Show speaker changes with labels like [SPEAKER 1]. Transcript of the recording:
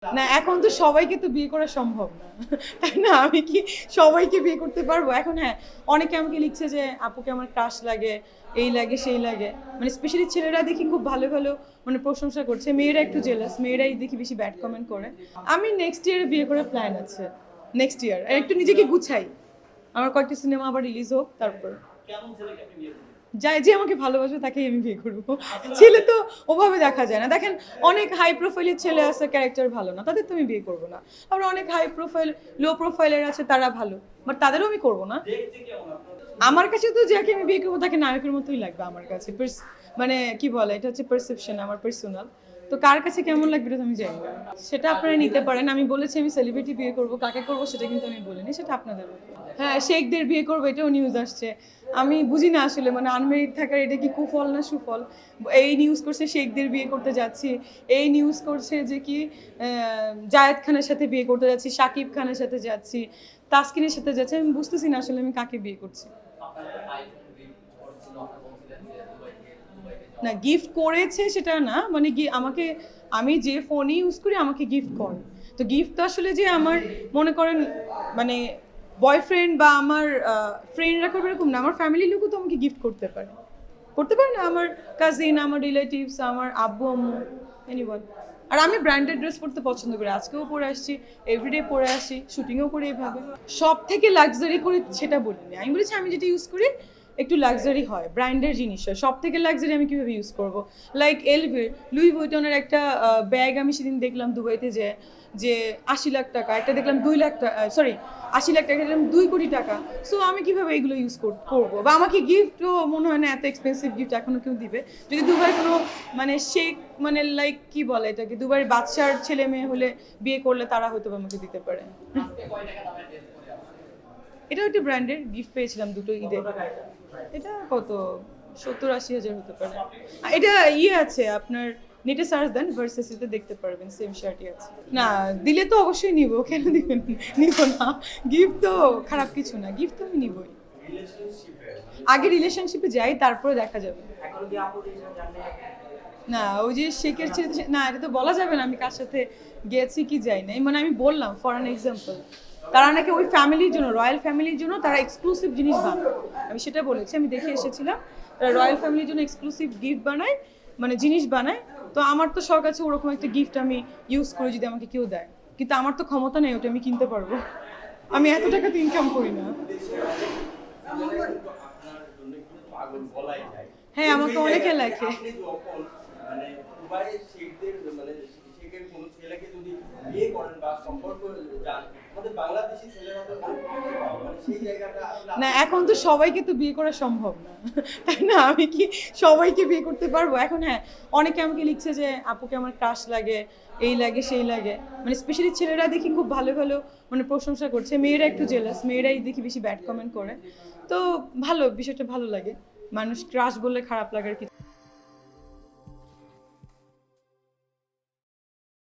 [SPEAKER 1] না এখন তো সবাইকে তো বিয়ে করা সম্ভব না, তাই না? আমি কি সবাইকে বিয়ে করতে পারবো? এখন হ্যাঁ, অনেকে আমাকে লিখছে যে আপুকে আমার ক্রাশ লাগে, এই লাগে সেই লাগে। মানে স্পেশালি ছেলেরা দেখি খুব ভালো ভালো মানে প্রশংসা করছে, মেয়েরা একটু জেলাস, মেয়েরাই দেখি বেশি ব্যাড কমেন্ট করে। আমি নেক্সট ইয়ারে বিয়ে করার প্ল্যান আছে, নেক্সট ইয়ার একটু নিজেকে গুছাই, আমার কয়েকটা সিনেমা আবার রিলিজ হোক, তারপর যাই যে আমাকে ভালোবাসবে তাকেই আমি বিয়ে করবো। ছেলে তো ওভাবে দেখা যায় না, দেখেন অনেক হাই প্রোফাইলের ছেলে আছে ক্যারেক্টার ভালো না, তাদের তো আমি বিয়ে করবো না। আবার অনেক হাই প্রোফাইল লো প্রোফাইলের আছে তারা ভালো, বাট তাদেরও আমি করবো না। আমার কাছে তো যাকে আমি বিয়ে করবো তাকে নায়কের মতোই লাগবে আমার কাছে। মানে কি বলে, এটা হচ্ছে পারসেপশন, আমার পার্সোনাল। তো কার কাছে কেমন লাগবে এটা তো আমি জানি না, সেটা আপনারা নিতে পারেন। আমি বলেছি আমি সেলিব্রিটি বিয়ে করবো, কাকে করবো সেটা কিন্তু আমি বলিনি, সেটা আপনাদের ব্যাপার। হ্যাঁ, শেখদের বিয়ে করবো এটাও নিউজ আসছে। আমি বুঝি না আসলে মানে আনমেরিড থাকার এটা কি কুফল না সুফল। এই নিউজ করছে শেখদের বিয়ে করতে যাচ্ছি, এই নিউজ করছে যে কি জায়েদ খানের সাথে বিয়ে করতে যাচ্ছি, শাকিব খানের সাথে যাচ্ছি, তাসকিনের সাথে যাচ্ছি। আমি বুঝতেছি না আসলে আমি কাকে বিয়ে করছি। না গিফট করেছে সেটা না, মানে আমাকে, আমি যে ফোনই ইউজ করি আমাকে গিফট করে। তো গিফট তো আসলে যে আমার মনে করেন মানে বয়ফ্রেন্ড বা আমার ফ্রেন্ডরা করবে এরকম না, আমার ফ্যামিলির লোকও তো আমাকে গিফট করতে পারে, করতে পারে না? আমার কাজিন, আমার রিলেটিভস, আমার আব্বু আম্মু, এনিওয়ান। আর আমি ব্র্যান্ডেড ড্রেস পরতে পছন্দ করি, আজকেও পরে আসছি, এভরিডে পরে আসি, শুটিংও করি এইভাবে। সব থেকে লাক্সারি করি সেটা বলিনি, আমি বলেছি আমি যেটা ইউজ করি একটু লাক্সারি হয়, ব্র্যান্ডের জিনিস হয়। সব থেকে লাক্সারি আমি কীভাবে ইউজ করব? লাইক এলভির লুই ভুইটনের একটা ব্যাগ আমি সেদিন দেখলাম দুবাইতে, যে ৮০ লাখ টাকা, একটা দেখলাম ২ লাখ টাকা, সরি ৮০ লাখ টাকা, দেখলাম ২ কোটি টাকা। সো আমি কিভাবে এগুলো ইউজ করবো? বা আমাকে গিফটও মনে হয় না এত এক্সপেন্সিভ গিফট এখনো কেউ দিবে। যদি দুবাই কোনো মানে শেখ মানে লাইক কি বলে এটাকে, দুবাইয়ের বাচ্চার ছেলে মেয়ে হলে বিয়ে করলে তারা হয়তো আমাকে দিতে পারে। এটা একটা ব্র্যান্ডের গিফট পেয়েছিলাম দুটো ঈদে। এটা কত ৭০-৮০ হাজার হতে পারে। এটা ইয়ে আছে আপনার, নেটে সার্চ দেন, ভার্সেসিতে দেখতে পারবেন, সেম শার্টই আছে। না দিলে তো অবশ্যই নিব, কেন দিবেন? নিব না, গিফট তো খারাপ কিছু না, গিফট তো আমি নিবই। আগে রিলেশনশিপে যাই, তারপরে দেখা যাবে। না ওই যে শেখের ছেলে না, এটা তো বলা যাবে না আমি কার সাথে গেছি কি যাই না। মানে আমি বললাম ফর অ্যান এক্সাম্পল, তারা নাকি ওই ফ্যামিলির জন্য, রয়্যাল ফ্যামিলির জন্য তারা এক্সক্লুসিভ জিনিস বানায়। আমি সেটা বলেছি, আমি দেখে এসেছিলাম তারা রয়্যাল ফ্যামিলির জন্য এক্সক্লুসিভ গিফট বানায়, মানে জিনিস বানায়। তো আমার তো শখ আছে ওরকম একটা গিফট আমি ইউজ করি যদি আমাকে কেউ দেয়, কিন্তু আমার তো ক্ষমতা নেই ওটা আমি কিনতে পারবো, আমি এত টাকা তো ইনকাম করি না। হ্যাঁ আমাকে অনেকে লেখে। মানে দুবাইয়ে শেখদের মানে শেখের কোন ছেলেকে যদি বিয়ে করেন বা সম্পর্ক যান, আমাদের বাংলাদেশি ছেলেরা তো মানে সেই জায়গাটা না, এখন তো সবাইকে তো বিয়ে করা সম্ভব না, তাই না? আমি কি সবাইকে বিয়ে করতে পারবো? এখন হ্যাঁ, অনেকে আমাকে লিখছে যে আপুকে আমার ক্রাশ লাগে, এই লাগে সেই লাগে। মানে স্পেশালি ছেলেরা দেখি খুব ভালো ভালো মানে প্রশংসা করছে, মেয়েরা একটু জেলাস, মেয়েরাই দেখি বেশি ব্যাড কমেন্ট করে। তো ভালো, বিষয়টা ভালো লাগে। মানুষ ক্রাশ বললে খারাপ লাগার কিছু